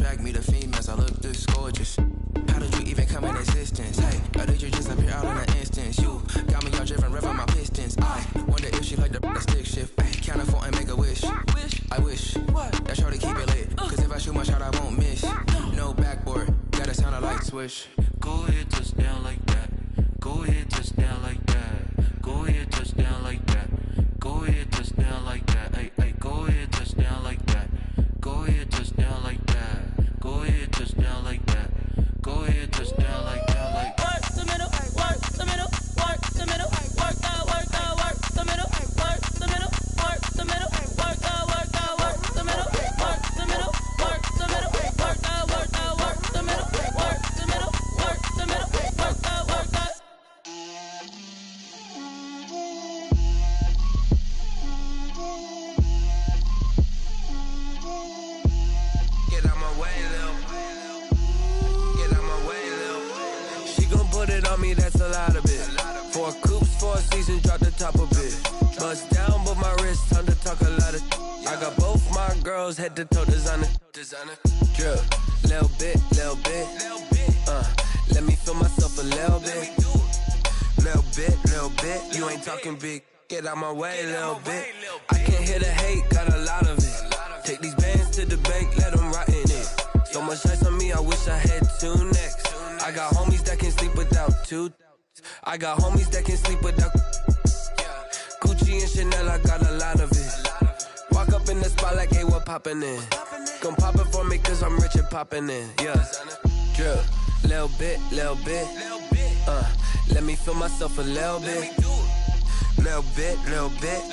attract me to females, I look this gorgeous. How did you even come in existence? Hey, or did you just appear out in an instance? You got me all driven, revving my pistons. I wonder if she like the stick shift. Ay, count a 4 and make a wish. I wish that shorty keep it lit. Cause if I shoot my shot, I won't miss. No backboard, gotta sound a light switch. Go ahead, touch down like that. Go ahead, touch down like that. Go ahead, touch down like that. Go ahead, touch down like that. Ay, ay, go ahead, touch down like that. Go ahead, touch down like that. Go ahead, touch down like that. Go ahead, touch down like that. Like work the middle, work the middle, work the middle, work out, work out, work the middle, work the middle, work the middle, work out, work out, work the middle, work the middle, work the middle, work out, work out, work the middle, work the middle, work the middle, work out, work out. Get out my way, Lil. Get out my way, Lil. She gon' put it on me, that's a lot of it. 4 coops, 4 seasons, drop the top a bit. Bust down, but my wrist, time to talk a lot of. I got both my girls, head to toe designer. Drip, little bit, little bit. Let me feel myself a little bit. Little bit, you ain't talking big. Get out my way, little bit. I can't hear the hate, got a lot of it. Take these bands to the bank, let them rot in it. So much ice on me, I wish I had 2 necks. I got homies that can sleep without 2. I got homies that can sleep without Gucci and Chanel, I got a lot of it. Walk up in the spot like, hey, what poppin' in? Come pop it for me, cause I'm rich and poppin' in. Yeah, drip, little bit, little bit. Let me feel myself a little bit. Little bit,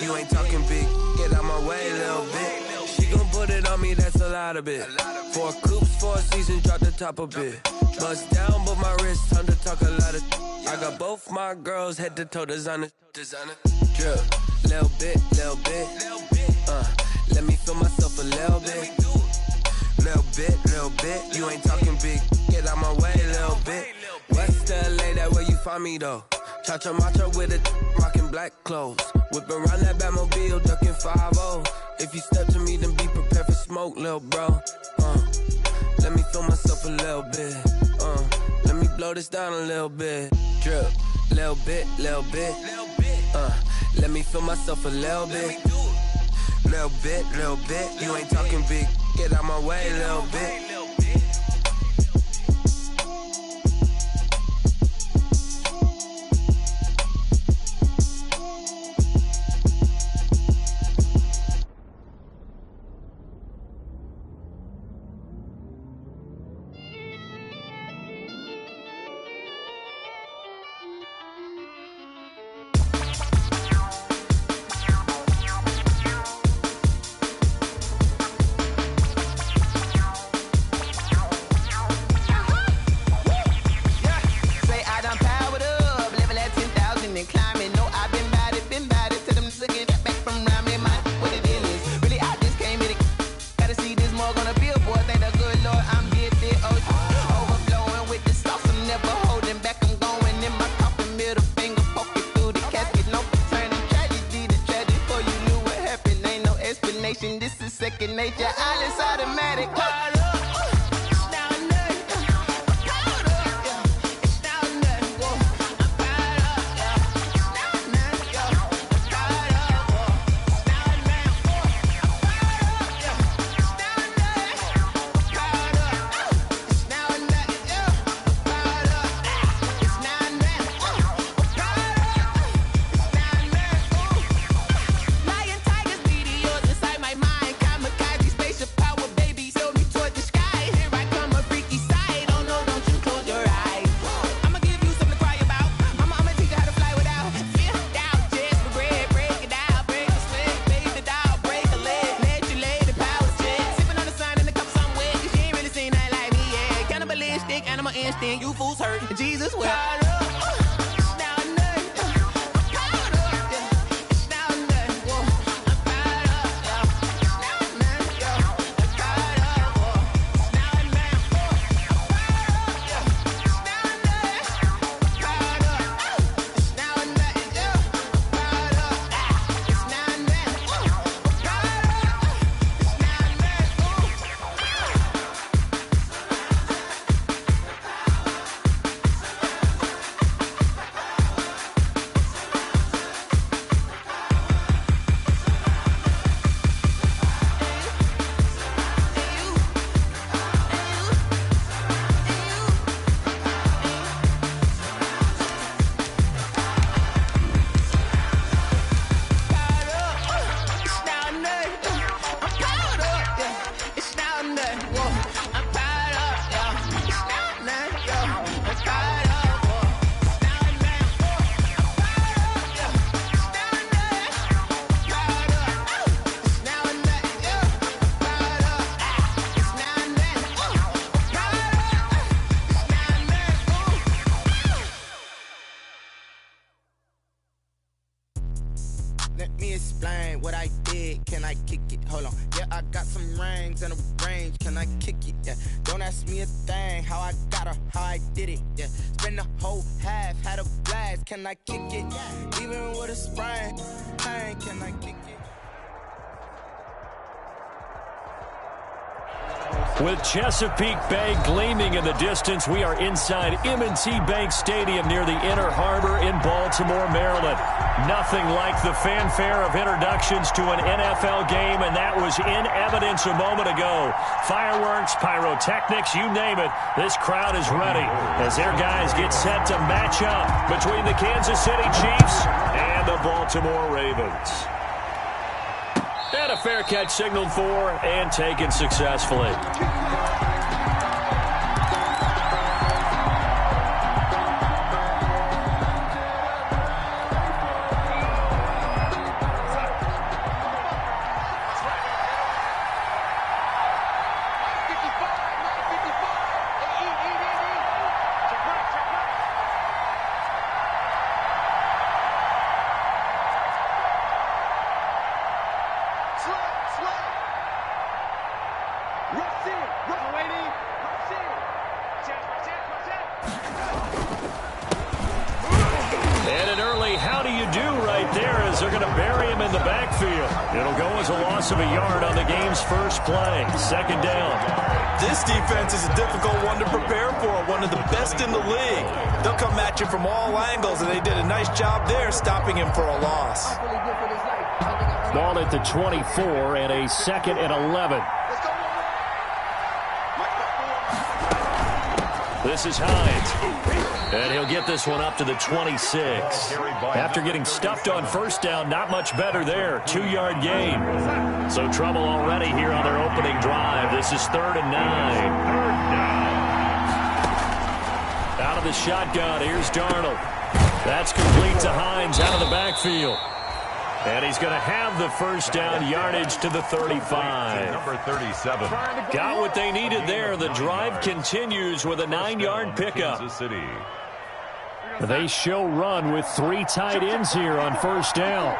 you ain't talking big. Get out my way, little bit. She gon' put it on me, that's a lot of it. 4 coops, 4 seasons, drop the top a bit. Bust down, but my wrist, time to talk a lot of. I got both my girls, head to toe designer. Drip, little bit, little bit. Let me feel myself a little bit. Little bit, you ain't talking big. Get out my way, little bit. West LA, that where you find me though. Cha-cha matcha with it, rockin' black clothes. Whippin' around that Batmobile, duckin' 5-0. If you step to me, then be prepared for smoke, lil' bro. Let me feel myself a little bit. Let me blow this down a little bit. Drip, little bit, little bit. Let me feel myself a little bit. Little bit, you ain't talking big. Get out my way, little bit. This is second nature, all is automatic. You fools hurt. Jesus wept. Let me explain what I did. Can I kick it? Hold on. Yeah, I got some rings and a range. Can I kick it? Yeah. Don't ask me a thing. How I got her, how I did it. Yeah. Spend the whole half, had a blast. Can I kick it? Even with a sprain, pain. Can I kick it? With Chesapeake Bay gleaming in the distance, we are inside M&T Bank Stadium near the Inner Harbor in Baltimore, Maryland. Nothing like the fanfare of introductions to an NFL game, and that was in evidence a moment ago. Fireworks, pyrotechnics, you name it, this crowd is ready as their guys get set to match up between the Kansas City Chiefs and the Baltimore Ravens. And a fair catch signaled for and taken successfully. And an early how do you do right there as they're going to bury him in the backfield. It'll go as a loss of a yard on the game's first play. Second down. This defense is a difficult one to prepare for, one of the best in the league. They'll come at you from all angles, and they did a nice job there stopping him for a loss. Ball at the 24 and a 2nd and 11. This is Hines, and he'll get this one up to the 26. After getting stuffed on first down, not much better there. 2-yard gain. So trouble already here on their opening drive. This is 3rd and 9. Out of the shotgun, here's Darnold. That's complete to Hines out of the backfield. And he's going to have the first down, yardage to the 35. Number 37. Got what they needed there. The drive continues with a 9-yard pickup. They show run with 3 tight ends here on first down.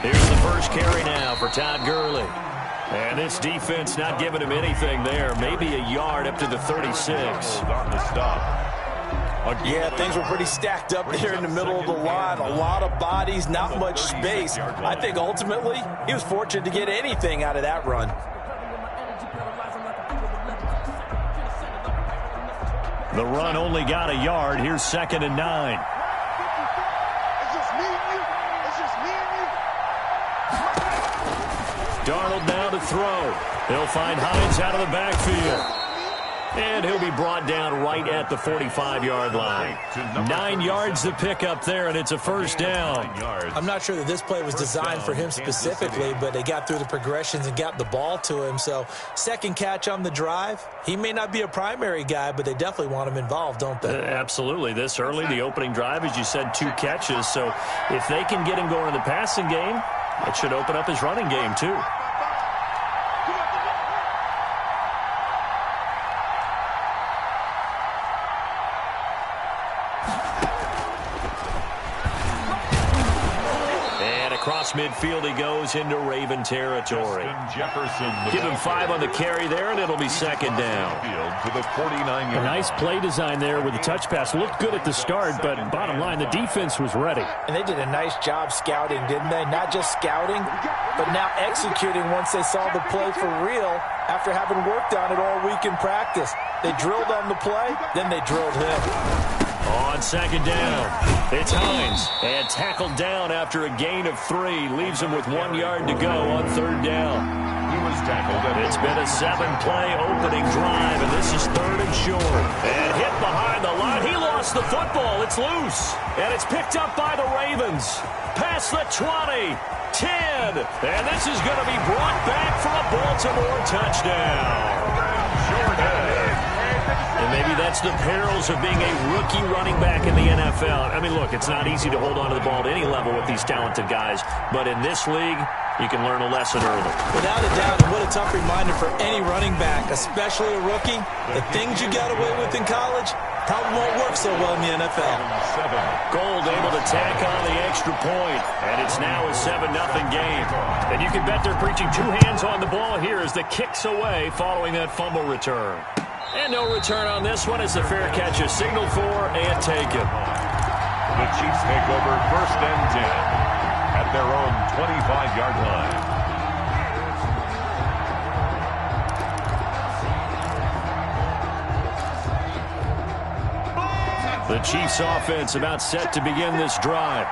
Here's the first carry now for Todd Gurley. And this defense not giving him anything there. Maybe a yard up to the 36. On the stop. Yeah, things were pretty stacked up there in the middle of the line. A lot of bodies, not much space. I think ultimately he was fortunate to get anything out of that run. The run only got a yard. Here's 2nd and 9. Darnold now to throw. He'll find Hines out of the backfield. And he'll be brought down right at the 45-yard line. 9 yards to pick up there, and it's a first down. I'm not sure that this play was designed for him specifically, but they got through the progressions and got the ball to him. So, second catch on the drive. He may not be a primary guy, but they definitely want him involved, don't they? Absolutely. This early, the opening drive, as you said, 2 catches. So, if they can get him going in the passing game, it should open up his running game, too. Across midfield he goes into Raven territory. Give him 5 on the carry there, and it'll be 2nd down. A nice play design there with the touch pass. Looked good at the start, but bottom line, the defense was ready. And they did a nice job scouting, didn't they? Not just scouting, but now executing once they saw the play for real after having worked on it all week in practice. They drilled on the play, then they drilled him. On 2nd down, it's Hines, and tackled down after a gain of 3. Leaves him with 1 yard to go on 3rd down. It's been a 7-play opening drive, and this is 3rd and short. And hit behind the line. He lost the football. It's loose, and it's picked up by the Ravens. Past the 20, 10, and this is going to be brought back for a Baltimore touchdown. And maybe that's the perils of being a rookie running back in the NFL. I mean, look, it's not easy to hold on to the ball at any level with these talented guys. But in this league, you can learn a lesson early. Without a doubt, and what a tough reminder for any running back, especially a rookie. The things you got away with in college, Probably won't work so well in the NFL. Gold able to tack on the extra point, and it's now a 7-0 game. And you can bet they're preaching two hands on the ball here as the kick's away following that fumble return. And no return on this one as the fair catch is signaled for and taken. The Chiefs take over 1st and 10 at their own 25-yard line. The Chiefs offense about set to begin this drive.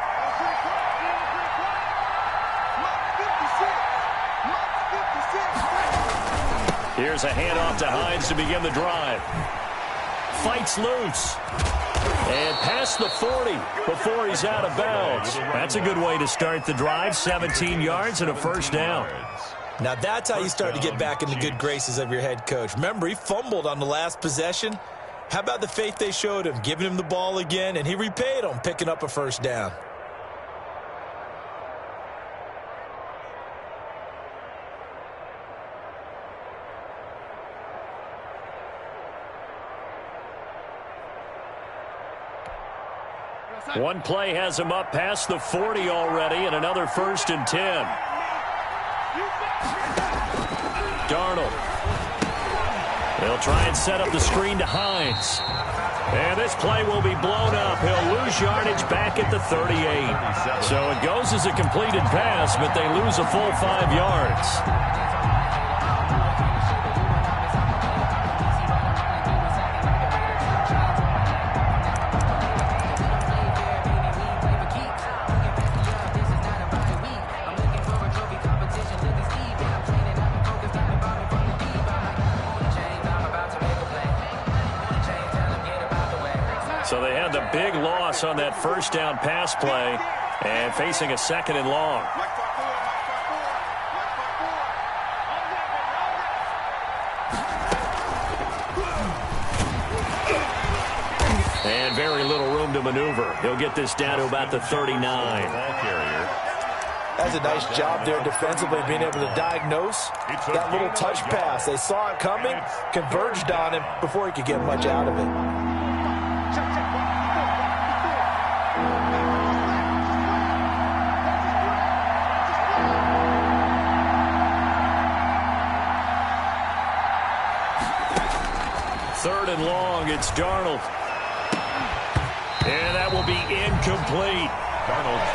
Here's a handoff to Hines to begin the drive. Fights loose. And past the 40 before he's out of bounds. That's a good way to start the drive. 17 yards and a first down. Now that's how you start to get back in the good graces of your head coach. Remember, he fumbled on the last possession. How about the faith they showed him, giving him the ball again, and he repaid them, picking up a first down. One play has him up past the 40 already, and another 1st and 10. Darnold. They'll try and set up the screen to Hines. And this play will be blown up. He'll lose yardage back at the 38. So it goes as a completed pass, but they lose a full 5 yards. So they had the big loss on that first down pass play and facing a 2nd and long. And very little room to maneuver. He'll get this down to about the 39. That's a nice job there defensively, being able to diagnose that little touch pass. They saw it coming, converged on him before he could get much out of it. Third and long, it's Darnold. And that will be incomplete.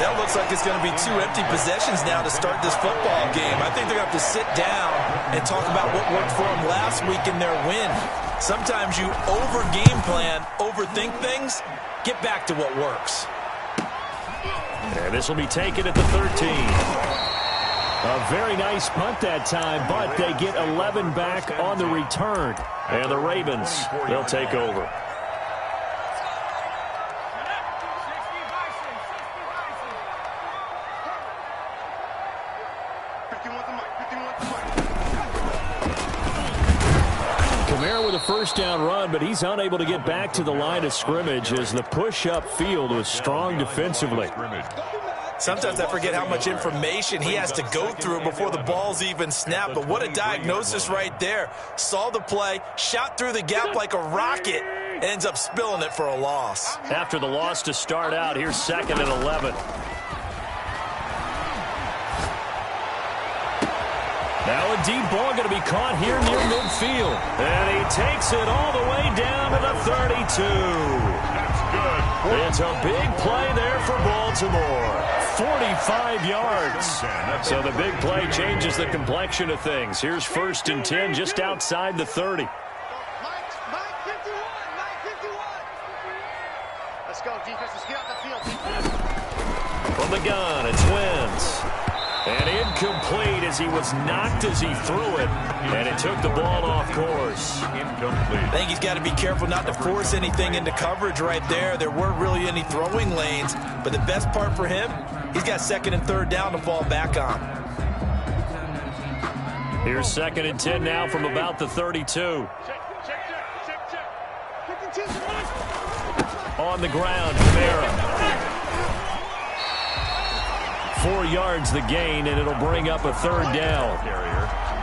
That looks like it's going to be 2 empty possessions now to start this football game. I think they're going to have to sit down and talk about what worked for them last week in their win. Sometimes you over-game plan, overthink things, get back to what works. And this will be taken at the 13. A very nice punt that time, but they get 11 back on the return. And the Ravens, they'll take over. Kamara with a first down run, but he's unable to get back to the line of scrimmage as the push-up field was strong defensively. Sometimes I forget how much information he has to go through before the ball's even snapped. But what a diagnosis right there. Saw the play, shot through the gap like a rocket, ends up spilling it for a loss. After the loss to start out, here's 2nd and 11. Now a deep ball going to be caught here near midfield. And he takes it all the way down to the 32. That's good. It's a big play there for Baltimore. 45 yards. So the big play changes the complexion of things. Here's 1st and 10 just outside the 30. Let's go, defense. Let's get out the field. From the gun, it's Wentz. And incomplete as he was knocked as he threw it. And it took the ball off course. Incomplete. I think he's got to be careful not to force anything into coverage right there. There weren't really any throwing lanes. But the best part for him, he's got 2nd and 3rd down to fall back on. Here's 2nd and 10 now from about the 32. On the ground, Kamara. 4 yards the gain, and it'll bring up a 3rd down.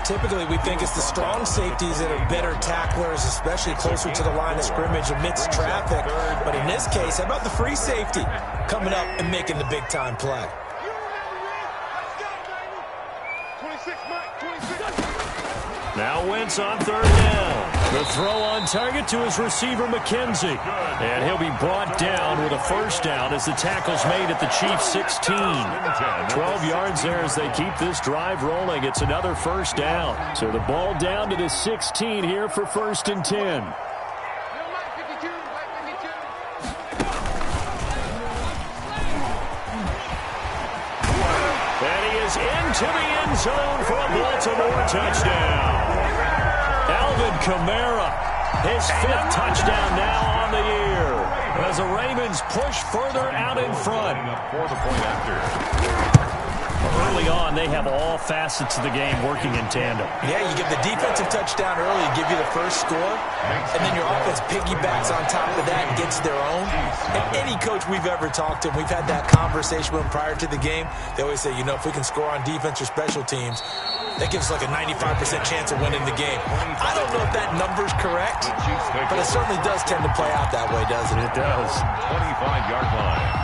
typically we think it's the strong safeties that are better tacklers, especially closer to the line of scrimmage amidst traffic. But in this case, how about the free safety coming up and making the big-time play? Now Wentz on third down. The throw on target to his receiver, McKenzie. And he'll be brought down with a first down as the tackle's made at the Chiefs' 16. 12 yards there as they keep this drive rolling. It's another first down. So the ball down to the 16 here for 1st and 10. And he is into the end zone for a Baltimore touchdown. Alvin Kamara, his 5th touchdown now on the year, as the Ravens push further out in front. For the point after. Early on, they have all facets of the game working in tandem. Yeah, you give the defensive touchdown early, give you the first score, and then your offense piggybacks on top of that and gets their own. And any coach we've ever talked to, we've had that conversation with them prior to the game, they always say, you know, if we can score on defense or special teams, that gives us like a 95% chance of winning the game. I don't know if that number's correct, but it certainly does tend to play out that way, doesn't it? It does. 25-yard line.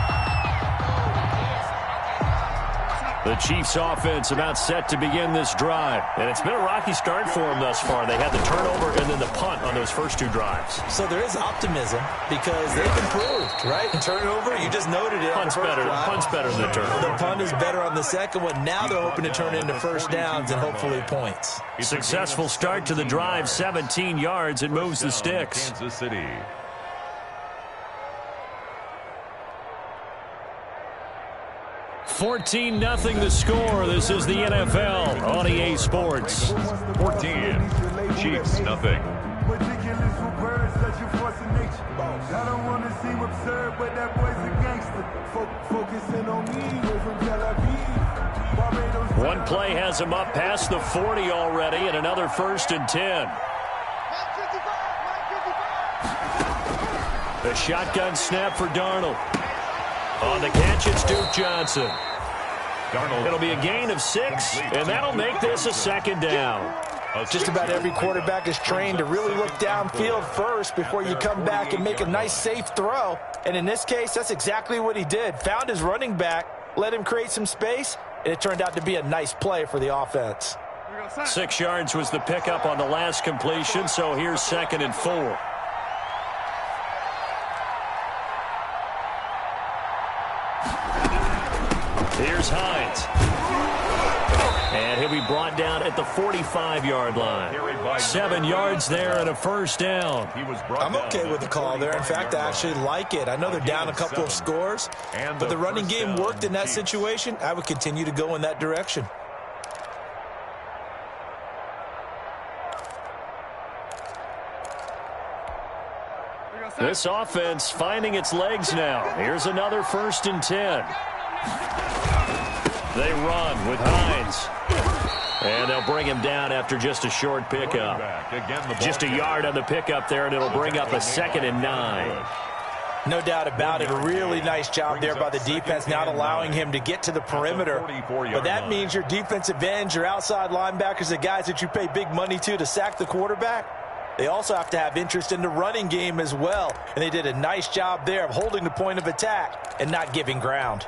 The Chiefs offense about set to begin this drive. And it's been a rocky start for them thus far. They had the turnover and then the punt on those first 2 drives. So there is optimism because they've improved, right? And turnover, you just noted it. Punt's better than the turnover. The punt is better on the second one. Now they're hoping to turn it into first downs and hopefully points. Successful start to the drive, 17 yards. It moves the sticks. Kansas City. 14-0 the score. This is the NFL on EA Sports. 14. Chiefs, nothing. One play has him up past the 40 already, and another 1st and 10. The shotgun snap for Darnold. On the catch, it's Duke Johnson. Darnold. It'll be a gain of 6, and that'll make this a 2nd down. Just about every quarterback is trained to really look downfield first before you come back and make a nice, safe throw. And in this case, that's exactly what he did. Found his running back, let him create some space, and it turned out to be a nice play for the offense. 6 yards was the pickup on the last completion, so here's 2nd and 4. Here's Hines. And he'll be brought down at the 45-yard line. 7 yards there and a first down. I'm okay with the call there. In fact, I actually like it. I know they're down a couple of scores, but the running game worked in that situation. I would continue to go in that direction. This offense finding its legs now. Here's another 1st and 10. They run with Hines. And they'll bring him down after just a short pickup. Just a yard on the pickup there, and it'll bring up a 2nd and 9. No doubt about it. A really nice job there by the defense, not allowing him to get to the perimeter. But that means your defensive ends, your outside linebackers, the guys that you pay big money to sack the quarterback, they also have to have interest in the running game as well. And they did a nice job there of holding the point of attack and not giving ground.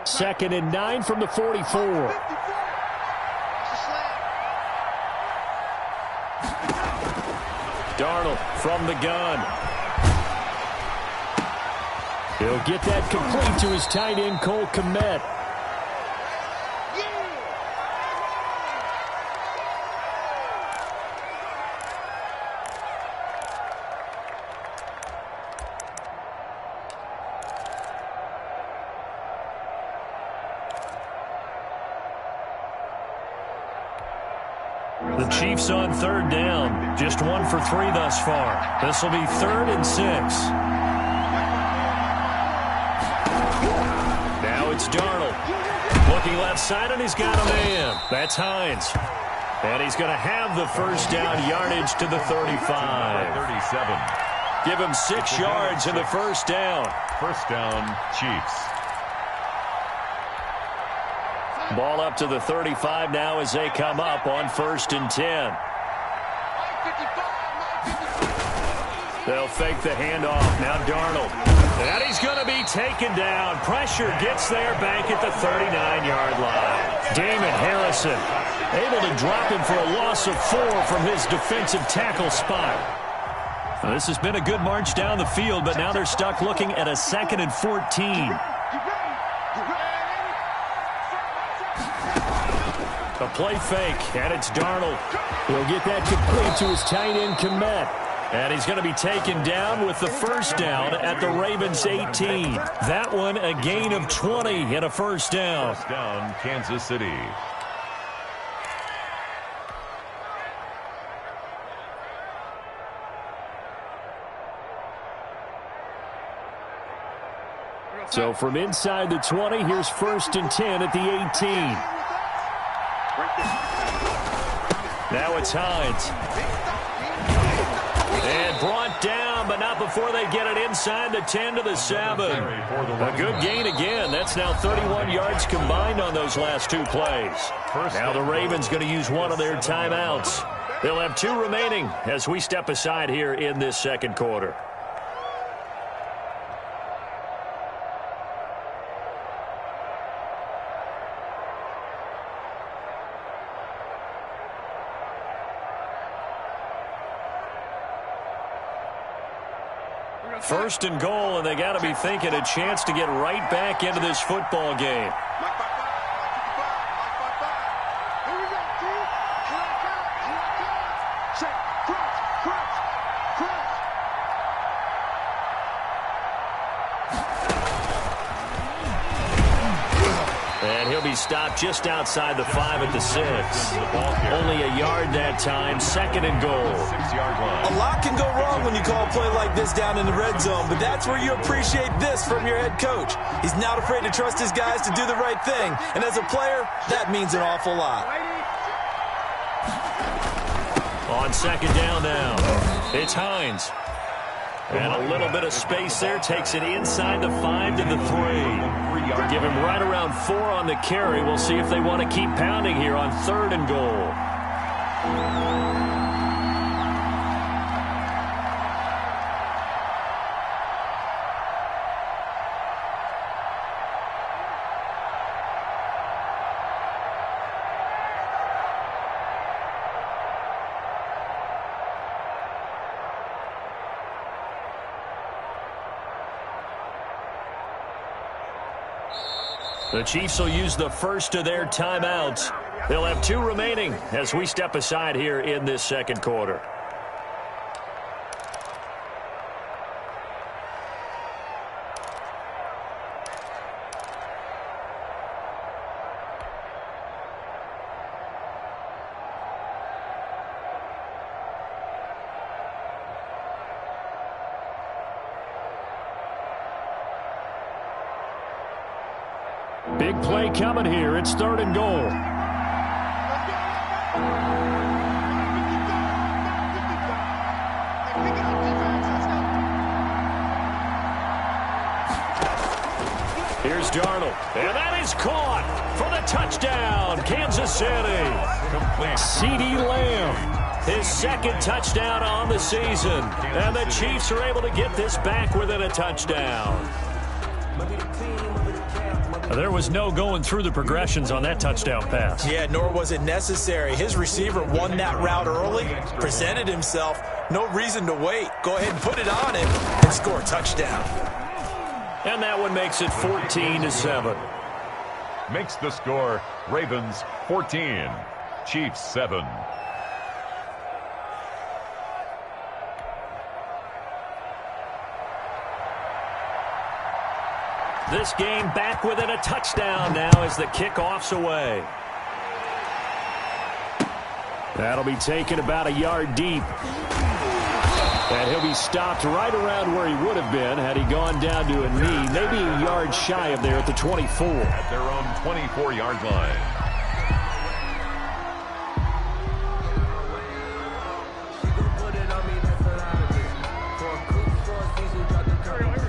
2nd and 9 from the 44. Darnold from the gun. He'll get that complete to his tight end, Cole Kmet. The Chiefs on 3rd down. Just 1 for 3 thus far. This will be 3rd and 6. Now it's Darnold. Looking left side, and he's got a man. That's Hines. And he's going to have the first down yardage to the 35. 37. Give him 6 yards in the first down. First down, Chiefs. Ball up to the 35 now as they come up on 1st and 10. They'll fake the handoff. Now Darnold. And he's going to be taken down. Pressure gets there back at the 39-yard line. Damon Harrison able to drop him for a loss of 4 from his defensive tackle spot. Well, this has been a good march down the field, but now they're stuck looking at a 2nd and 14. A play fake, and it's Darnold. He'll get that complete to his tight end, Kmet. And he's going to be taken down with the first down at the Ravens 18. That one a gain of 20 and a first down. First down, Kansas City. So from inside the 20, here's 1st and 10 at the 18. Now it's Hines. And brought down, but not before they get it inside the 10 to the 7. A good gain again. That's now 31 yards combined on those last 2 plays. Now the Ravens going to use one of their timeouts. They'll have 2 remaining as we step aside here in this second quarter. First and goal, and they got to be thinking a chance to get right back into this football game. And he'll be stopped just outside the 5 at the 6. Only a yard that time, 2nd and goal. 6-yard line. A lot can go wrong when you call a play like this down in the red zone, but that's where you appreciate this from your head coach. He's not afraid to trust his guys to do the right thing, and as a player, that means an awful lot. On 2nd down now, it's Hines. And a little bit of space there, takes it inside the 5 to the 3. Give him right around 4 on the carry. We'll see if they want to keep pounding here on 3rd and goal. The Chiefs will use the first of their timeouts. They'll have 2 remaining as we step aside here in this second quarter. Big play coming here. It's 3rd and goal. Here's Darnold. And that is caught for the touchdown, Kansas City. CeeDee Lamb, his 2nd touchdown on the season. And the Chiefs are able to get this back within a touchdown. There was no going through the progressions on that touchdown pass. Yeah, nor was it necessary. His receiver won that route early, presented himself. No reason to wait. Go ahead and put it on him and score a touchdown. And that one makes it 14-7. Makes the score Ravens 14, Chiefs 7. This game back within a touchdown now as the kickoff's away. That'll be taken about a yard deep. And he'll be stopped right around where he would have been had he gone down to a knee, maybe a yard shy of there at the 24. At their own 24-yard line.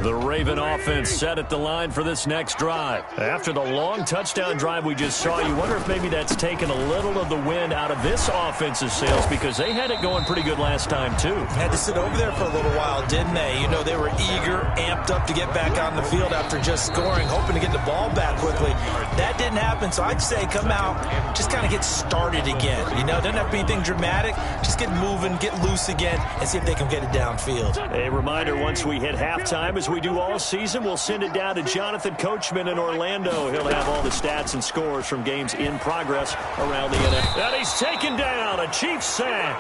The Raven offense set at the line for this next drive. After the long touchdown drive we just saw, you wonder if maybe that's taken a little of the wind out of this offense's sails because they had it going pretty good last time too. Had to sit over there for a little while, didn't they? You know, they were eager, amped up to get back on the field after just scoring, hoping to get the ball back quickly. That didn't happen, so I'd say come out, just kind of get started again. You know, doesn't have to be anything dramatic. Just get moving, get loose again, and see if they can get it downfield. A reminder, once we hit halftime, as we do all season, we'll send it down to Jonathan Coachman in Orlando. He'll have all the stats and scores from games in progress around the NFL. And he's taken down, a Chiefs sack.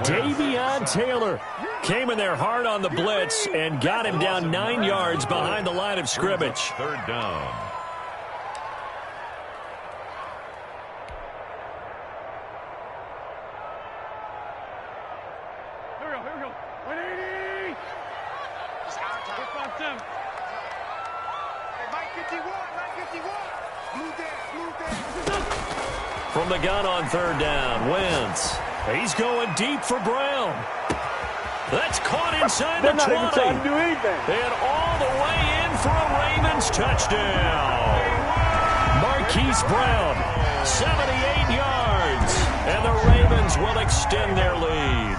Davion Taylor came in there hard on the blitz and got him down 9 yards behind the line of scrimmage. Third down. From the gun on third down, Wentz. He's going deep for Brown. That's caught inside the 20. And all the way in for a Ravens touchdown. Marquise Brown, 78 yards. And the Ravens will extend their lead.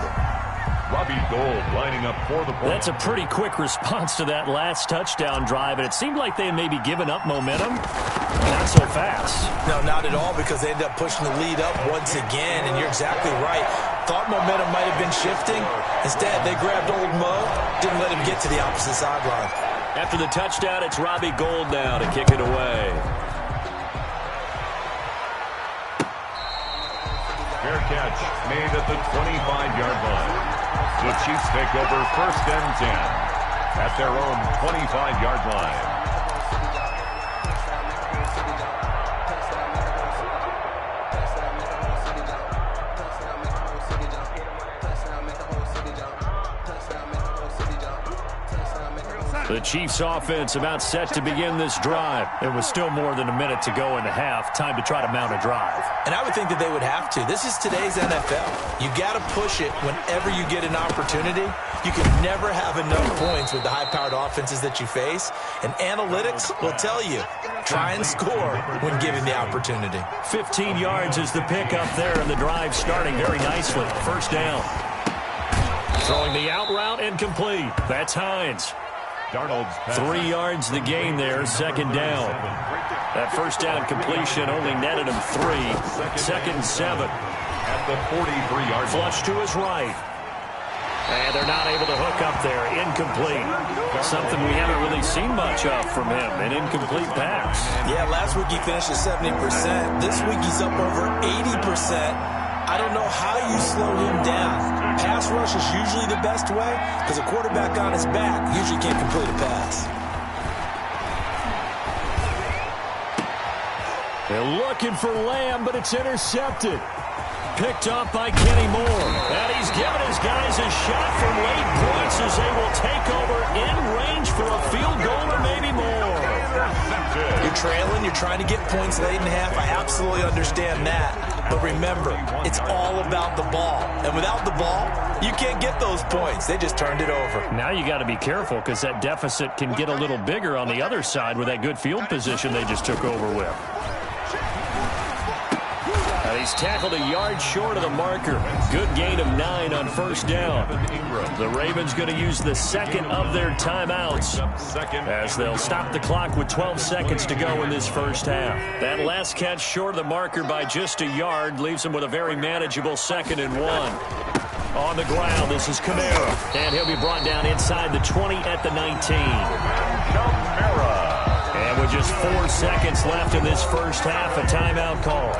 Robbie Gould lining up for the point. That's a pretty quick response to that last touchdown drive, and it seemed like they had maybe given up momentum. Not so fast. No, not at all, because they ended up pushing the lead up once again, and you're exactly right. Thought momentum might have been shifting. Instead, they grabbed old Mo, didn't let him get to the opposite sideline. After the touchdown, it's Robbie Gould now to kick it away. Fair catch made at the 25-yard line. The Chiefs take over first and 10 at their own 25-yard line. The Chiefs offense about set to begin this drive. It was still more than a minute to go in the half. Time to try to mount a drive. And I would think that they would have to. This is today's NFL. You got to push it whenever you get an opportunity. You can never have enough points with the high-powered offenses that you face. And analytics will tell you, try and score when given the opportunity. 15 yards is the pickup there, and the drive starting very nicely. First down. Throwing the out route incomplete. That's Hines. 3 yards the gain there, second down. That first down completion only netted him 3. Second and 7. At the 43-yard flush to his right. And they're not able to hook up there. Incomplete. Something we haven't really seen much of from him, an incomplete pass. Yeah, last week he finished at 70%. This week he's up over 80%. I don't know how you slow him down. Pass rush is usually the best way because a quarterback on his back usually can't complete a pass. They're looking for Lamb, but it's intercepted. Picked off by Kenny Moore. And he's giving his guys a shot for late points as they will take over in range for a field goal or maybe more. You're trailing, you're trying to get points late in half. I absolutely understand that. But remember, it's all about the ball. And without the ball, you can't get those points. They just turned it over. Now you got to be careful because that deficit can get a little bigger on the other side with that good field position they just took over with. He's tackled a yard short of the marker. Good gain of 9 on first down. The Ravens going to use the second of their timeouts as they'll stop the clock with 12 seconds to go in this first half. That last catch short of the marker by just a yard leaves him with a very manageable second and 1. On the ground, this is Kamara. And he'll be brought down inside the 20 at the 19. Kamara. And with just 4 seconds left in this first half, a timeout call.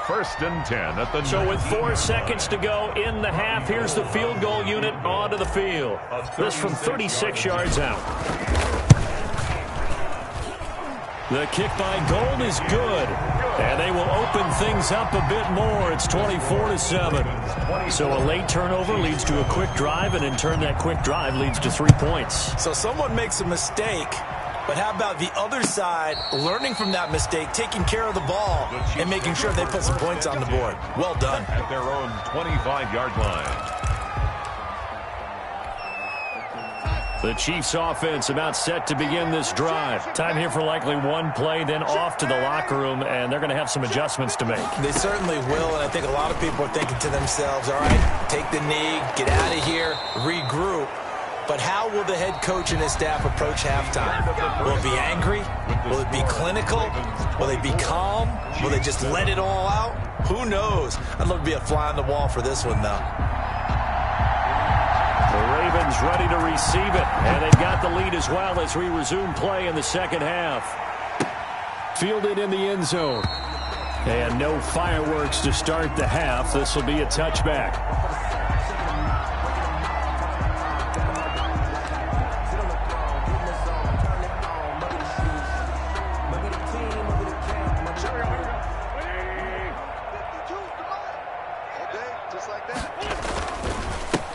First and 10 at the. So with 4 seconds to go in the half, here's the field goal unit onto the field. This from 36 yards out. The kick by Gould is good. And they will open things up a bit more. It's 24-7. So a late turnover leads to a quick drive, and in turn that quick drive leads to 3 points. So someone makes a mistake. But how about the other side, learning from that mistake, taking care of the ball, and making sure they put some points on the board? Well done. At their own 25-yard line. The Chiefs offense about set to begin this drive. Time here for likely one play, then off to the locker room, and they're going to have some adjustments to make. They certainly will, and I think a lot of people are thinking to themselves, all right, take the knee, get out of here, regroup. But how will the head coach and his staff approach halftime? Will it be angry? Will it be clinical? Will they be calm? Will they just let it all out? Who knows? I'd love to be a fly on the wall for this one, though. The Ravens ready to receive it, and they've got the lead as well as we resume play in the second half. Fielded in the end zone. And no fireworks to start the half. This will be a touchback.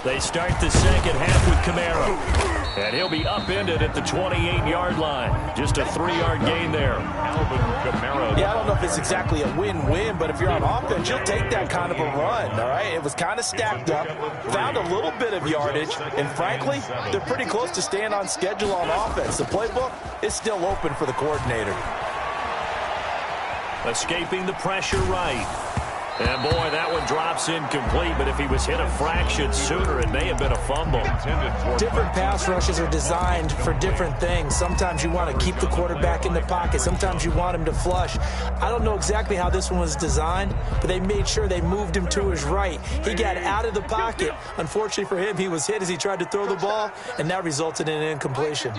They start the second half with Camaro. And he'll be upended at the 28-yard line. Just a 3-yard gain there. Alvin Kamara. Yeah, I don't know if it's exactly a win-win, but if you're on offense, you'll take that kind of a run, all right? It was kind of stacked up, found a little bit of yardage, and frankly, they're pretty close to staying on schedule on offense. The playbook is still open for the coordinator. Escaping the pressure right. And, boy, that one drops incomplete, but if he was hit a fraction sooner, it may have been a fumble. Different pass rushes are designed for different things. Sometimes you want to keep the quarterback in the pocket. Sometimes you want him to flush. I don't know exactly how this one was designed, but they made sure they moved him to his right. He got out of the pocket. Unfortunately for him, he was hit as he tried to throw the ball, and that resulted in an incompletion.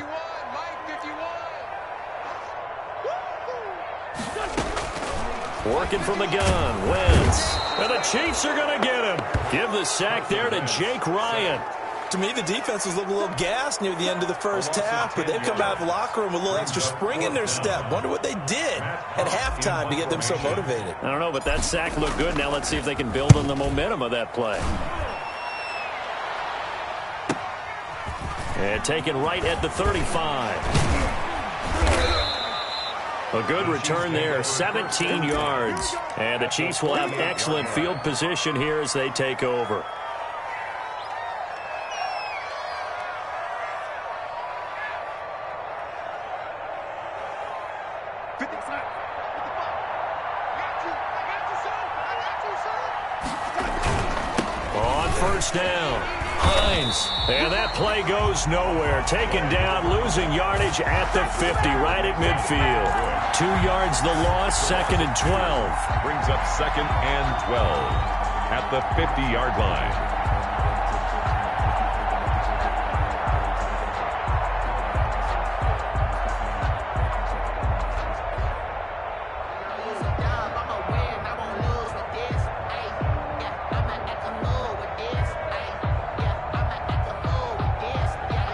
Working from the gun, Wentz. And the Chiefs are going to get him. Give the sack there to Jake Ryan. To me, the defense was looking a little gassed near the end of the first half, but they've come out of the locker room with a little extra spring in their step. Wonder what they did at halftime to get them so motivated. I don't know, but that sack looked good. Now let's see if they can build on the momentum of that play. And taken right at the 35. A good return there, 17 yards. And the Chiefs will have excellent field position here as they take over. On first down, Hines. And that play goes nowhere. Taken down, losing yardage at the 50, right at midfield. 2 yards the loss, 2nd and 12. Brings up 2nd and 12 at the 50-yard line.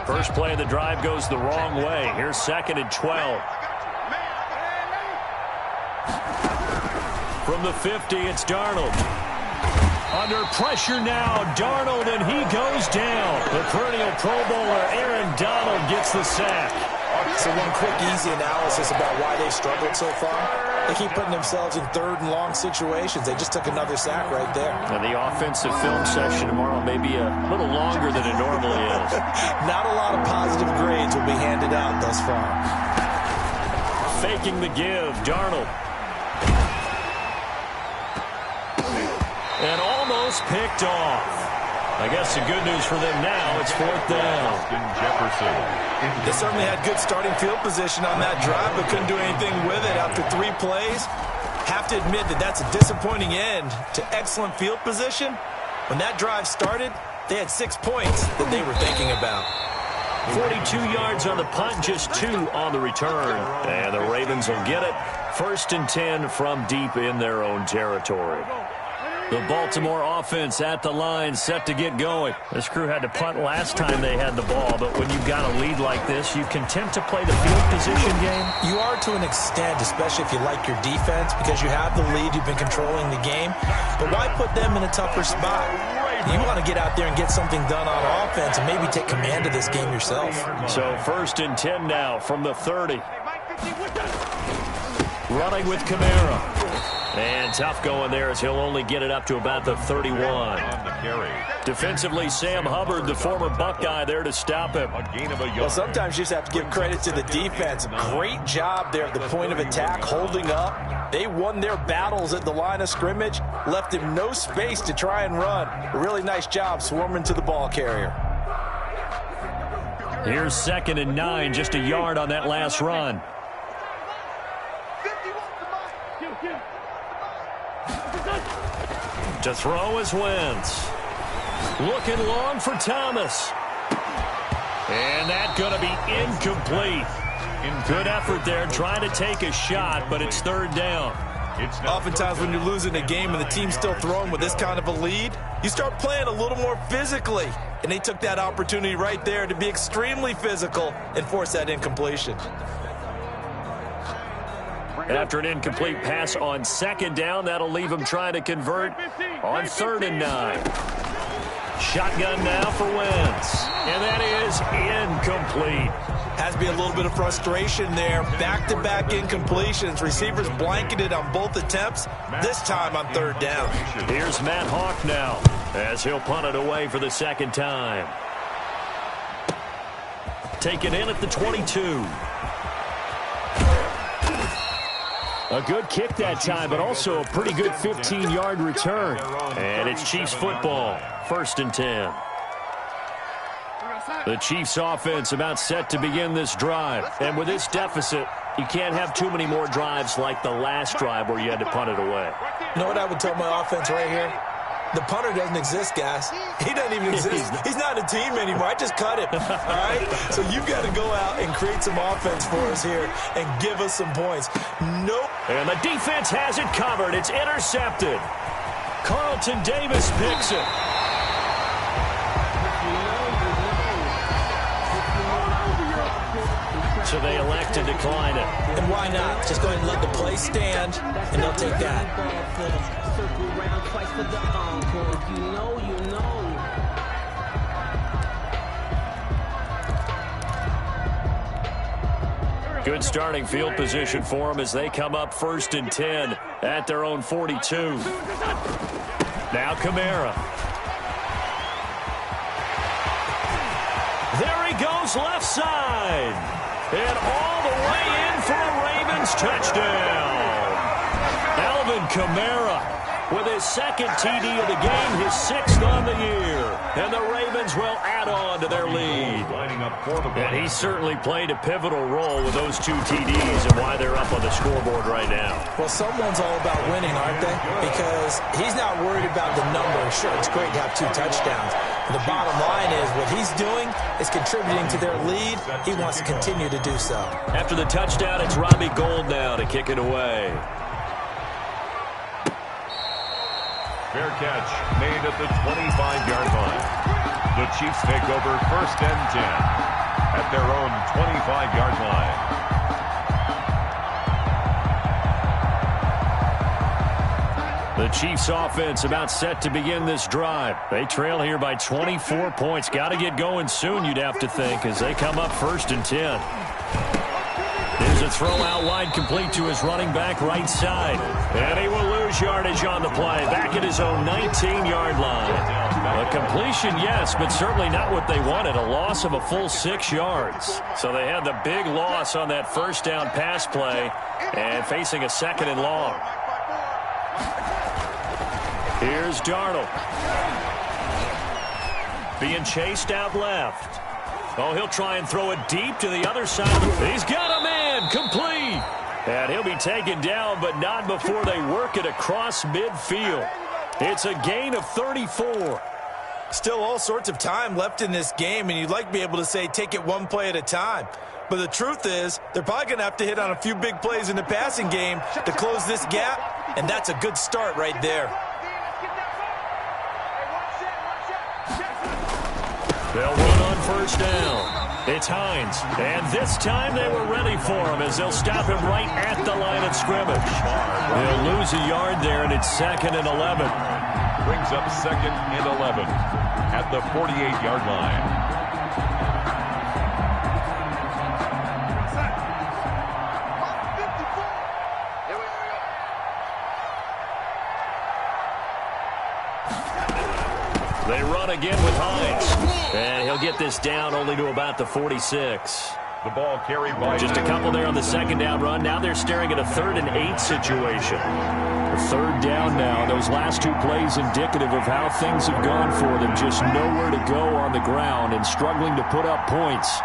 First play of the drive goes the wrong way. Here's 2nd and 12. From the 50, it's Darnold. Under pressure now, Darnold, and he goes down. The perennial Pro Bowler, Aaron Donald, gets the sack. So one quick, easy analysis about why they've struggled so far. They keep putting themselves in 3rd and long situations. They just took another sack right there. And the offensive film session tomorrow may be a little longer than it normally is. Not a lot of positive grades will be handed out thus far. Faking the give, Darnold. And almost picked off. I guess the good news for them now, it's 4th down. Jefferson. They certainly had good starting field position on that drive, but couldn't do anything with it after 3 plays. Have to admit that that's a disappointing end to excellent field position. When that drive started, they had 6 points that they were thinking about. 42 yards on the punt, just 2 on the return. And the Ravens will get it. 1st and 10 from deep in their own territory. The Baltimore offense at the line, set to get going. This crew had to punt last time they had the ball, but when you've got a lead like this, you content to play the field position game? You are to an extent, especially if you like your defense, because you have the lead, you've been controlling the game. But why put them in a tougher spot? You want to get out there and get something done on offense and maybe take command of this game yourself. So 1st and 10 now from the 30. Running with Kamara. And tough going there as he'll only get it up to about the 31. Defensively, Sam Hubbard, the former Buckeye, there to stop him. Well, sometimes you just have to give credit to the defense. Great job there at the point of attack, holding up. They won their battles at the line of scrimmage, left him no space to try and run. A really nice job swarming to the ball carrier. Here's 2nd and 9, just a yard on that last run. To throw is Wentz. Looking long for Thomas. And that's going to be incomplete. Good effort there trying to take a shot, but it's 3rd down. Oftentimes when you're losing a game and the team's still throwing with this kind of a lead, you start playing a little more physically. And they took that opportunity right there to be extremely physical and force that incompletion. After an incomplete pass on 2nd down, that'll leave him trying to convert on 3rd and 9. Shotgun now for Wentz. And that is incomplete. Has to be a little bit of frustration there. Back-to-back incompletions. Receivers blanketed on both attempts, this time on 3rd down. Here's Matt Hawk now as he'll punt it away for the 2nd time. Taken in at the 22. A good kick that time, but also a pretty good 15-yard return. And it's Chiefs football, 1st and 10. The Chiefs offense about set to begin this drive. And with this deficit, you can't have too many more drives like the last drive where you had to punt it away. You know what I would tell my offense right here? The punter doesn't exist, guys. He doesn't even exist. He's not a team anymore. I just cut him, all right? So you've got to go out and create some offense for us here and give us some points. Nope. And the defense has it covered. It's intercepted. Carlton Davis picks it. So they elect to decline it. And why not? Just go ahead and let the play stand, and they'll take that. Good starting field position for them as they come up 1st and 10 at their own 42. Now Kamara. There he goes left side. And all the way in for a Ravens touchdown. Alvin Kamara with his 2nd TD of the game, his 6th on the year. And the Ravens will add on to their lead. And he certainly played a pivotal role with those 2 TDs and why they're up on the scoreboard right now. Well, someone's all about winning, aren't they? Because he's not worried about the number. Sure, it's great to have 2 touchdowns. The bottom line is what he's doing is contributing to their lead. He wants to continue to do so. After the touchdown, it's Robbie Gould now to kick it away. Fair catch made at the 25-yard line. The Chiefs take over 1st and 10 at their own 25-yard line. The Chiefs offense about set to begin this drive. They trail here by 24 points. Got to get going soon, you'd have to think, as they come up 1st and 10. There's a throw out wide complete to his running back right side. And he will lose yardage on the play. Back at his own 19-yard line. A completion, yes, but certainly not what they wanted. A loss of a full 6 yards. So they had the big loss on that 1st down pass play and facing a 2nd and long. Here's Darnold. Being chased out left. Oh, he'll try and throw it deep to the other side. He's got a man, complete. And he'll be taken down, but not before they work it across midfield. It's a gain of 34. Still all sorts of time left in this game, and you'd like to be able to say take it one play at a time. But the truth is, they're probably going to have to hit on a few big plays in the passing game to close this gap, and that's a good start right there. They'll run on 1st down. It's Hines. And this time they were ready for him as they'll stop him right at the line of scrimmage. They'll lose a yard there, and it's 2nd and 11. Brings up 2nd and 11 at the 48-yard line. run again with Hines. And he'll get this down only to about the 46. The ball carried by just a couple there on the second down run. Now they're staring at a 3rd and 8 situation. A 3rd down now. Those last 2 plays indicative of how things have gone for them. Just nowhere to go on the ground and struggling to put up points.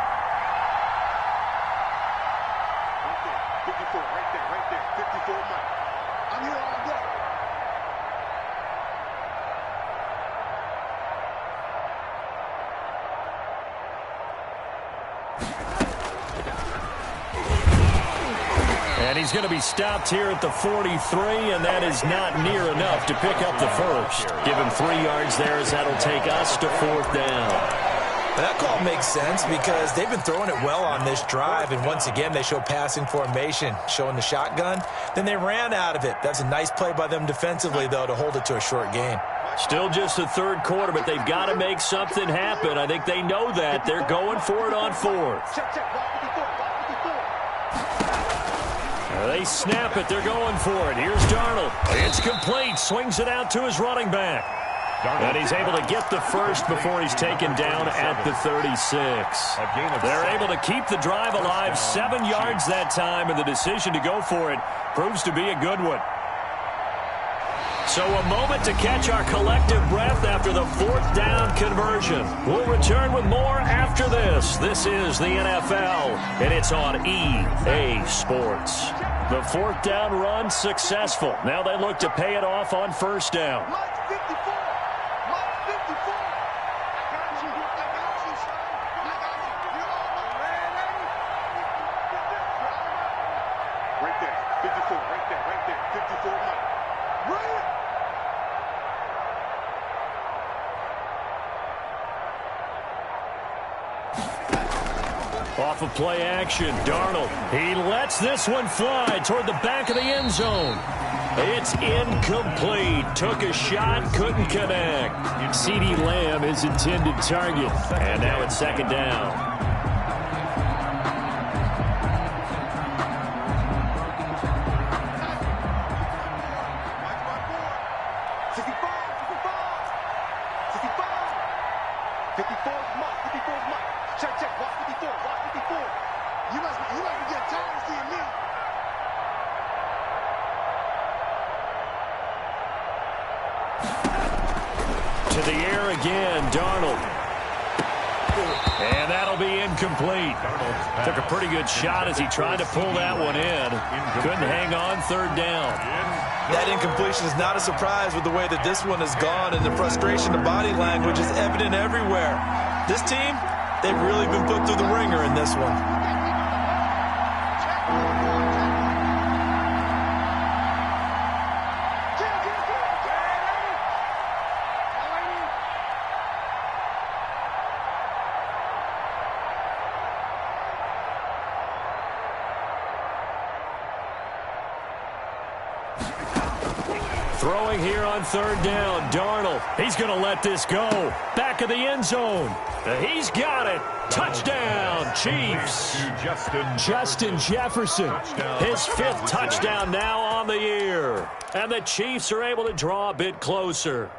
And he's going to be stopped here at the 43, and that is not near enough to pick up the first. Give him 3 yards there as that'll take us to 4th down. That call makes sense because they've been throwing it well on this drive, and once again they show passing formation, showing the shotgun. Then they ran out of it. That's a nice play by them defensively, though, to hold it to a short gain. Still just the 3rd quarter, but they've got to make something happen. I think they know that. They're going for it on 4th. They snap it. They're going for it. Here's Darnold. It's complete. Swings it out to his running back. And he's able to get the first before he's taken down at the 36. They're able to keep the drive alive. 7 yards that time, and the decision to go for it proves to be a good one. So a moment to catch our collective breath after the 4th down conversion. We'll return with more after this. This is the NFL, and it's on EA Sports. The 4th down run successful. Now they look to pay it off on 1st down. Off of play action, Darnold. He lets this one fly toward the back of the end zone. It's incomplete. Took a shot, couldn't connect. CeeDee Lamb is intended target. And now it's 2nd down. To the air again, Darnold. And that'll be incomplete. Took a pretty good shot as he tried to pull that one in. Couldn't hang on 3rd down. That incompletion is not a surprise with the way that this one has gone, and the frustration of body language is evident everywhere. This team, they've really been put through the ringer in this one. Throwing here on 3rd down, Darnold. He's going to let this go. Back of the end zone. He's got it. Touchdown, Chiefs. Justin Jefferson. His 5th touchdown now on the year. And the Chiefs are able to draw a bit closer.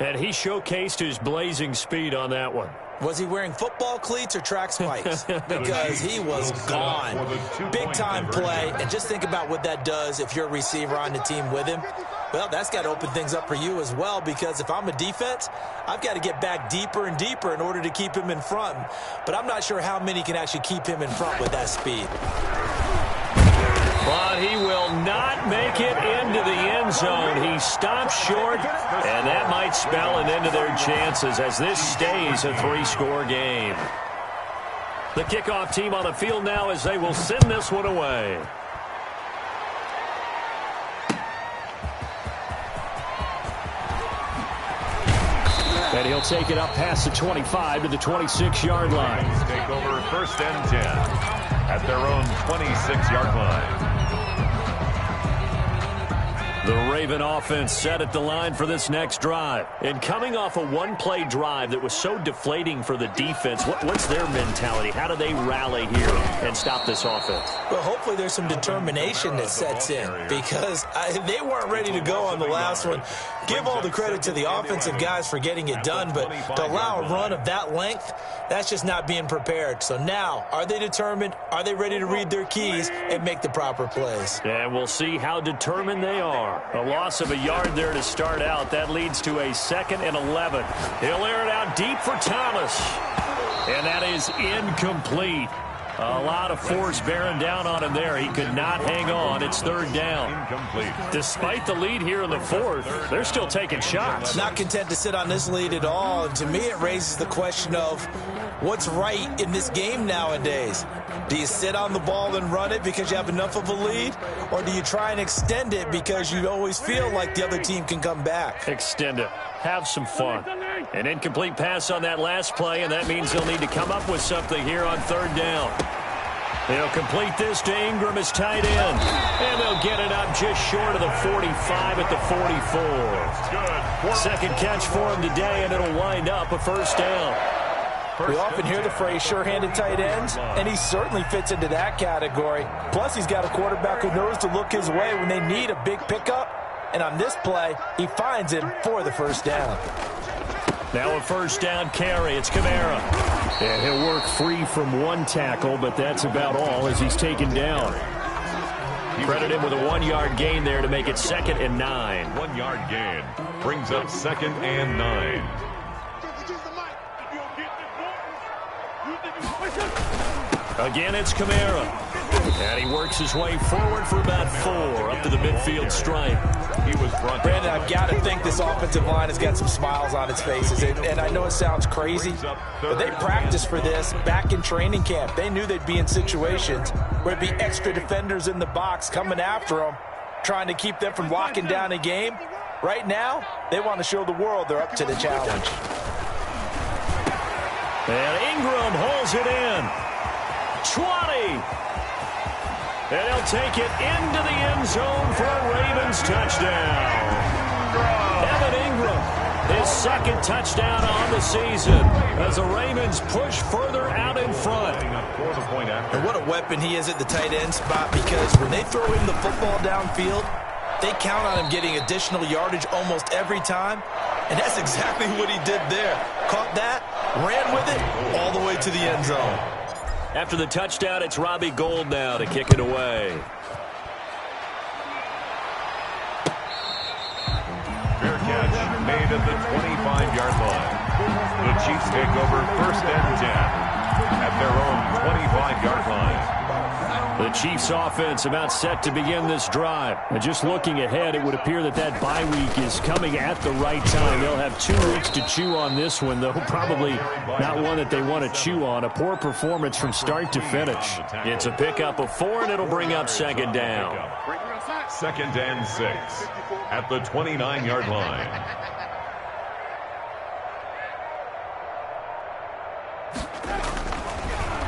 And he showcased his blazing speed on that one. Was he wearing football cleats or track spikes? Because he was gone. Big-time play. And just think about what that does if you're a receiver on the team with him. Well, that's got to open things up for you as well, because if I'm a defense, I've got to get back deeper and deeper in order to keep him in front. But I'm not sure how many can actually keep him in front with that speed. But he will not make it into the end zone. He stops short, and that might spell an end to their chances as this stays a 3-score game. The kickoff team on the field now as they will send this one away. And he'll take it up past the 25 to the 26-yard line. Take over 1st and 10 at their own 26-yard line. The Raven offense set at the line for this next drive. And coming off a one-play drive that was so deflating for the defense, what's their mentality? How do they rally here and stop this offense? Well, hopefully there's some determination that sets in because they weren't ready to go on the last one. Give all the credit to the offensive guys for getting it done, but to allow a run of that length, that's just not being prepared. So now, are they determined? Are they ready to read their keys and make the proper plays? And we'll see how determined they are. A loss of a yard there to start out. That leads to a 2nd and 11. He'll air it out deep for Thomas. And that is incomplete. A lot of force bearing down on him there. He could not hang on. It's 3rd down. Incomplete. Despite the lead here in the 4th, they're still taking shots. Not content to sit on this lead at all. And to me, it raises the question of what's right in this game nowadays. Do you sit on the ball and run it because you have enough of a lead? Or do you try and extend it because you always feel like the other team can come back? Extend it. Have some fun. An incomplete pass on that last play, and that means they'll need to come up with something here on 3rd down. They'll complete this to Ingram as tight end. And they'll get it up just short of the 45 at the 44. Second catch for him today, and it'll wind up a 1st down. We often hear the phrase sure-handed tight ends, and he certainly fits into that category. Plus, he's got a quarterback who knows to look his way when they need a big pickup. And on this play, he finds him for the 1st down. Now a 1st down carry. It's Kamara. And he'll work free from one tackle, but that's about all as he's taken down. Credit him with a 1-yard gain there to make it 2nd and 9. 1-yard gain brings up 2nd and 9. Again, it's Kamara. And he works his way forward for about 4 up to the midfield stripe. He was brought Brandon, I've got to think this offensive line has got some smiles on its faces. And I know it sounds crazy, but they practiced for this back in training camp. They knew they'd be in situations where there'd be extra defenders in the box coming after them, trying to keep them from locking down a game. Right now, they want to show the world they're up to the challenge. And Ingram holds it in. 20. And he'll take it into the end zone for a Ravens touchdown. Evan Ingram, his 2nd touchdown on the season as the Ravens push further out in front. And what a weapon he is at the tight end spot, because when they throw him the football downfield, they count on him getting additional yardage almost every time. And that's exactly what he did there. Caught that, ran with it, all the way to the end zone. After the touchdown, it's Robbie Gould now to kick it away. Fair catch made at the 25-yard line. The Chiefs take over 1st and 10 at their own 25-yard line. The Chiefs offense about set to begin this drive. And just looking ahead, it would appear that that bye week is coming at the right time. They'll have 2 weeks to chew on this one, though probably not one that they want to chew on. A poor performance from start to finish. It's a pickup of 4, and it'll bring up 2nd down. 2nd and 6 at the 29-yard line.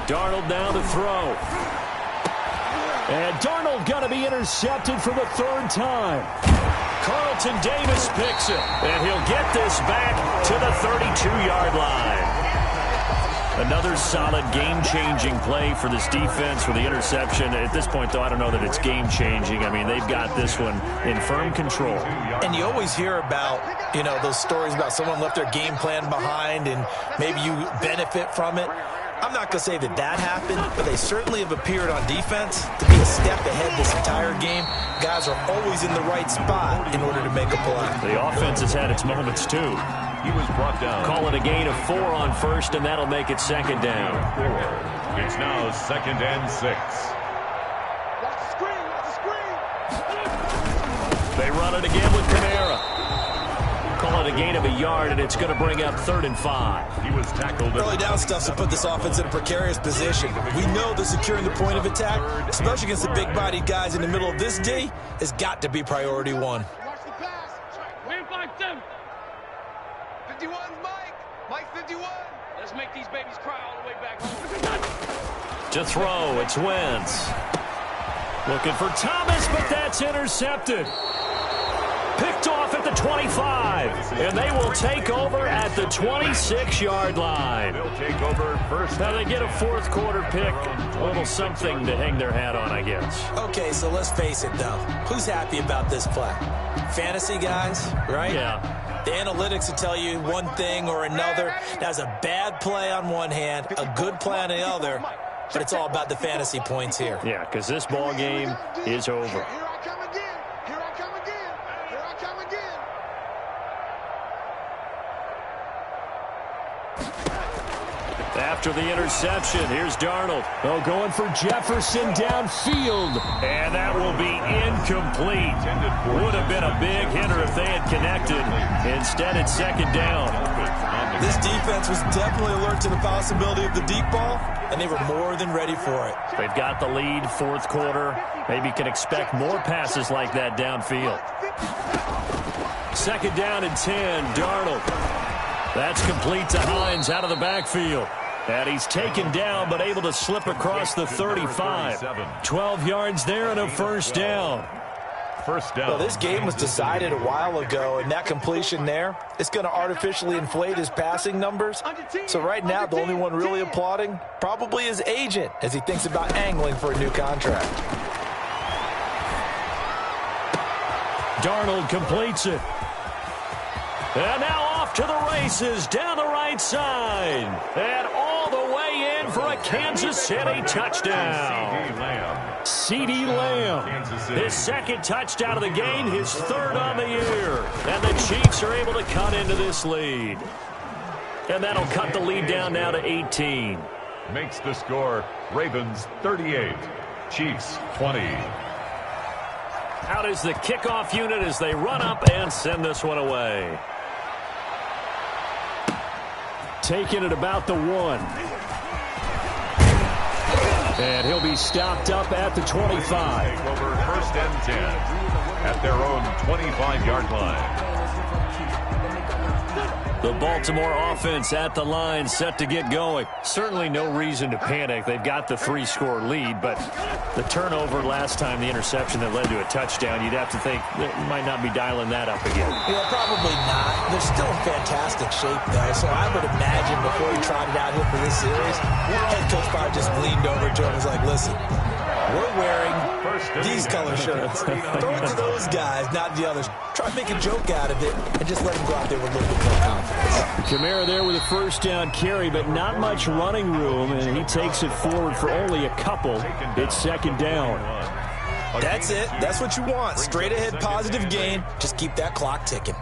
Darnold now to throw. And Darnold going to be intercepted for the 3rd time. Carlton Davis picks it. And he'll get this back to the 32-yard line. Another solid game-changing play for this defense for the interception. At this point, though, I don't know that it's game-changing. I mean, they've got this one in firm control. And you always hear about, those stories about someone left their game plan behind and maybe you benefit from it. I'm not going to say that happened, but they certainly have appeared on defense to be a step ahead this entire game. Guys are always in the right spot in order to make a play. The offense has had its moments, too. He was brought down. Call it a gain of 4 on 1st, and that'll make it 2nd down. It's now 2nd and 6. They run it again with Kamara. Call it a gain of a yard, and it's going to bring up 3rd and 5. He was tackled. Early down stuff to put this offense in a precarious position. We know that securing the point of attack, especially against the big-bodied guys in the middle of this D, has got to be priority 1. Watch the pass. Win 5-7. 51, Mike. Mike 51. Let's make these babies cry all the way back home. To throw, it's Wentz. Looking for Thomas, but that's intercepted. off at the 25, and they will take over at the 26-yard line. They'll take over first. Now they get a fourth quarter pick, a little something to hang their hat on, I guess. Okay, so let's face it, though. Who's happy about this play? Fantasy guys, right? Yeah. The analytics will tell you one thing or another. That's a bad play on one hand, a good play on the other, but it's all about the fantasy points here. Yeah, because this ball game is over. Here I come again. Here I come again. Here I come again. After the interception, here's Darnold. Oh, going for Jefferson downfield. And that will be incomplete. Would have been a big hitter if they had connected. Instead, it's second down. This defense was definitely alert to the possibility of the deep ball, and they were more than ready for it. They've got the lead, fourth quarter. Maybe can expect more passes like that downfield. Second down and 10, Darnold. That's complete to Hines out of the backfield. And he's taken down, but able to slip across the 35. 12 yards there and a first down. First down. Well, this game was decided a while ago, and that completion there, it's going to artificially inflate his passing numbers. So right now, the only one really applauding probably his agent as he thinks about angling for a new contract. Darnold completes it. And now off to the races down the right side. And all the way in for a Kansas City touchdown. CeeDee Lamb. His second touchdown of the game, his third on the year. And the Chiefs are able to cut into this lead. And that'll cut the lead down now to 18. Makes the score Ravens 38, Chiefs 20. Out is the kickoff unit as they run up and send this one away. Taking it about the 1. And he'll be stopped up at the 25. Take over first and 10 at their own 25-yard line. The Baltimore offense at the line, set to get going. Certainly no reason to panic. They've got the 3-score lead, but the turnover last time, the interception that led to a touchdown, you'd have to think they might not be dialing that up again. Yeah, probably not. They're still in fantastic shape, though, so I would imagine before he trotted out here for this series, head coach probably just leaned over to him and was like, listen, we're wearing these color shirts. Throw it to those guys, not the others. Try to make a joke out of it and just let them go out there with a little bit more confidence. Kamara there with a first down carry, but not much running room, and he takes it forward for only a couple. It's second down. That's it. That's what you want. Straight ahead positive gain. Just keep that clock ticking.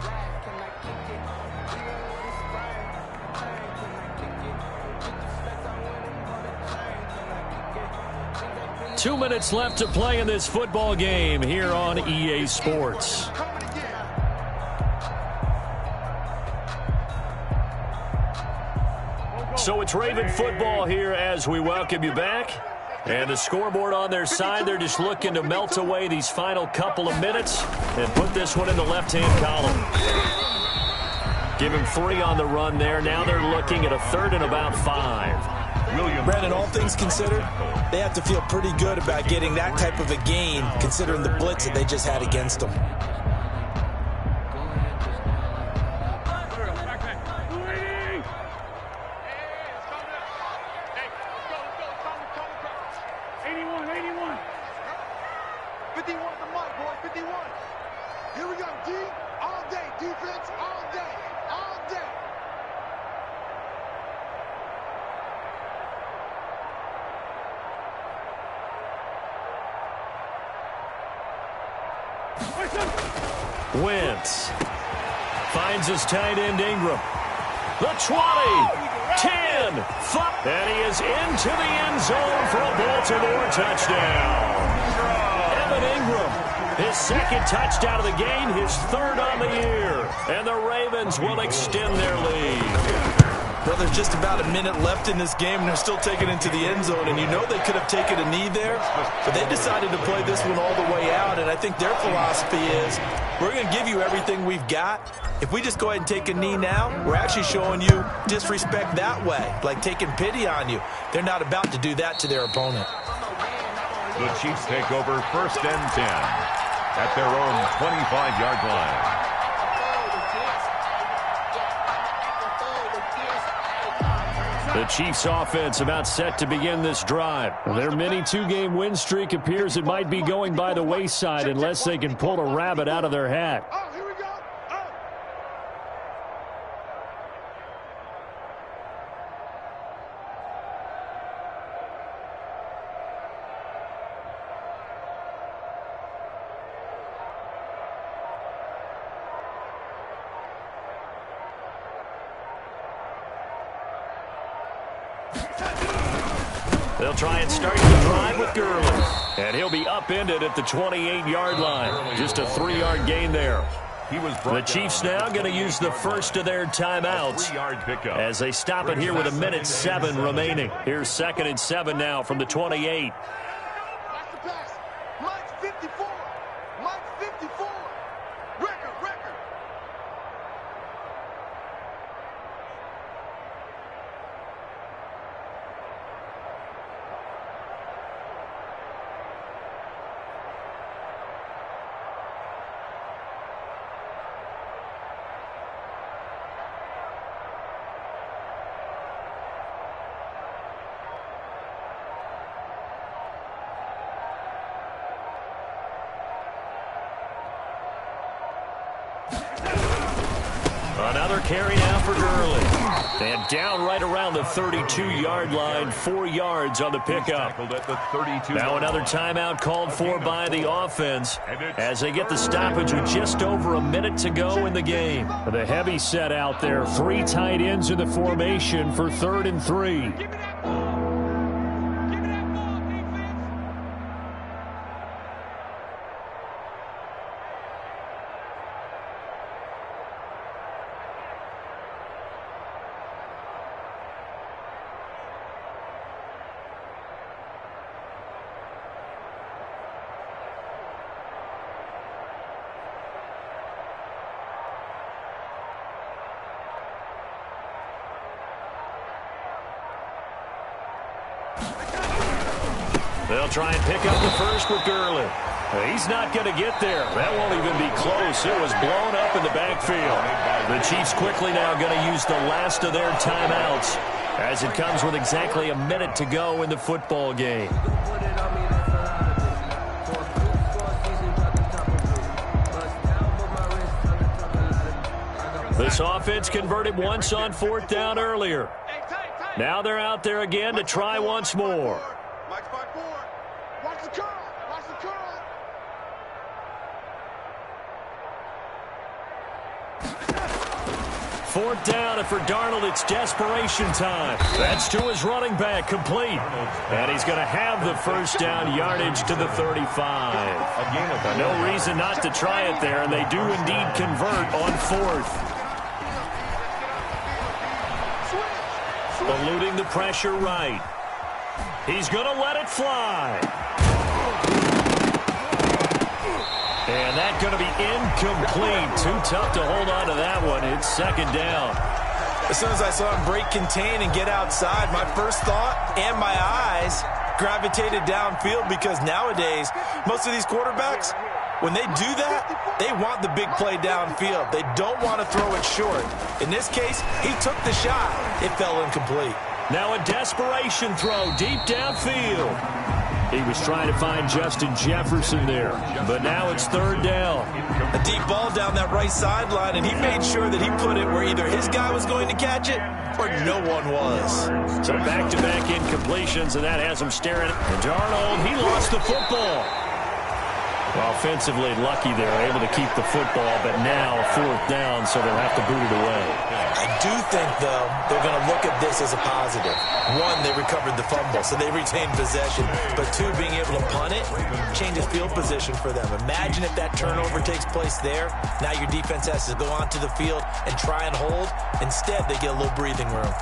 Two minutes left to play in this football game here on EA Sports. So it's Raven football here as we welcome you back. And the scoreboard on their side, they're just looking to melt away these final couple of minutes and put this one in the left-hand column. Give him 3 on the run there. Now they're looking at a third and about 5. Brandon, all things considered, they have to feel pretty good about getting that type of a gain, considering the blitz that they just had against them. Wentz finds his tight end Ingram. The 20, 10, 5, and he is into the end zone for a Baltimore touchdown. Evan Ingram, his second touchdown of the game, his third on the year, and the Ravens will extend their lead. Well, there's just about a minute left in this game, and they're still taking it into the end zone. And you know they could have taken a knee there, but they decided to play this one all the way out. And I think their philosophy is, we're going to give you everything we've got. If we just go ahead and take a knee now, we're actually showing you disrespect that way, like taking pity on you. They're not about to do that to their opponent. The Chiefs take over first and 10 at their own 25-yard line. The Chiefs offense about set to begin this drive. Their mini two-game win streak appears it might be going by the wayside unless they can pull a rabbit out of their hat. Here we go. They'll try and start the drive with Gurley. And he'll be upended at the 28-yard line. Just a 3-yard gain there. The Chiefs now going to use the first of their timeouts as they stop it here with 1:07 remaining. Here's 2nd and 7 now from the 28. Watch the pass. Mike's 54. Mike's 54. Record. Another carry now for Gurley. And down right around the 32-yard line, 4 yards on the pickup. Now another timeout called for by the offense as they get the stoppage with just over a minute to go in the game. The heavy set out there, 3 tight ends in the formation for 3rd and 3. They'll try and pick up the first with Gurley. He's not going to get there. That won't even be close. It was blown up in the backfield. The Chiefs quickly now going to use the last of their timeouts as it comes with exactly a minute to go in the football game. This offense converted once on 4th down earlier. Now they're out there again to try once more. Mike's 5-4. Watch the curl. Watch the curl. Fourth down, and for Darnold, it's desperation time. That's to his running back, complete. And he's going to have the first down yardage to the 35. No reason not to try it there, and they do indeed convert on 4th. Eluding the pressure right. He's going to let it fly. And that's going to be incomplete. Too tough to hold on to that one. It's 2nd down. As soon as I saw him break contain and get outside, my first thought and my eyes gravitated downfield, because nowadays, most of these quarterbacks, when they do that, they want the big play downfield. They don't want to throw it short. In this case, he took the shot. It fell incomplete. Now a desperation throw deep downfield. He was trying to find Justin Jefferson there, but now it's 3rd down. A deep ball down that right sideline, and he made sure that he put it where either his guy was going to catch it or no one was. So back-to-back incompletions, and that has him staring. And Darnold, he lost the football. Well, offensively lucky they're able to keep the football, but now 4th down, so they'll have to boot it away. I do think, though, they're going to look at this as a positive. 1, they recovered the fumble, so they retained possession. But 2, being able to punt it changes field position for them. Imagine if that turnover takes place there. Now your defense has to go onto the field and try and hold. Instead, they get a little breathing room.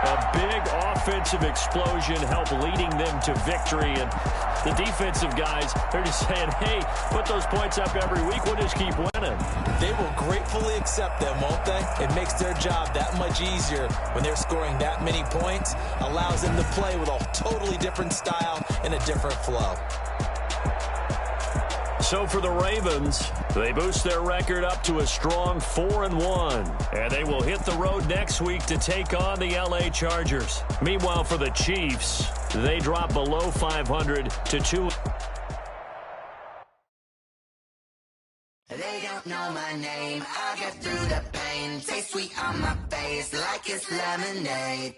A big offensive explosion helped leading them to victory, and the defensive guys, they're just saying, hey, put those points up every week, we'll just keep winning. They will gratefully accept them, won't they? It makes their job that much easier when they're scoring that many points, allows them to play with a totally different style and a different flow. so for the Ravens, they boost their record up to a strong 4-1. And they will hit the road next week to take on the LA Chargers. Meanwhile, for the Chiefs, they drop below 500 to 2. They don't know my name, I get through the pain. Taste sweet on my face like it's lemonade.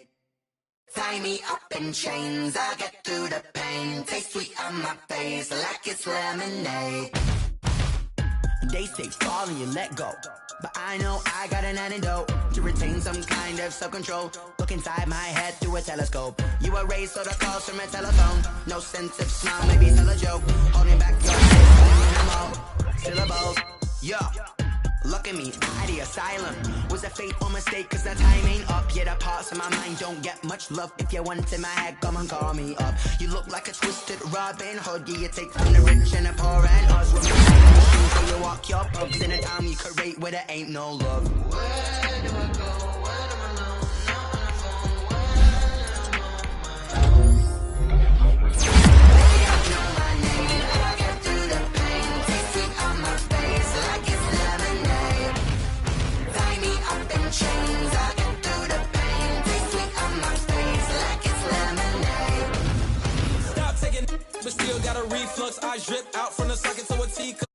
Tie me up in chains, I get through the pain. Taste sweet on my face like it's lemonade. They say fall and you let go, but I know I got an antidote to retain some kind of self-control. Look inside my head through a telescope. You erase all the calls from a telephone. No sense of smile, maybe tell a joke. Holding back your syllables. Yo, look at me, at the asylum. Was a fateful mistake, cause the time ain't up. Yet the parts of my mind don't get much love. If you want in my head, come and call me up. You look like a twisted Robin Hood. Yeah, you take from the rich and the poor and us. With me, so you walk your pubs in a town you create where there ain't no love. Where do I go? When I'm alone, not on the phone. They don't know my name, I get through the pain. Taste sweet on my face like it's lemonade. Tie me up in chains, I get through the pain. Taste sweet on my face like it's lemonade. Stop taking, but still got a reflux. I drip out from the socket to a teacup.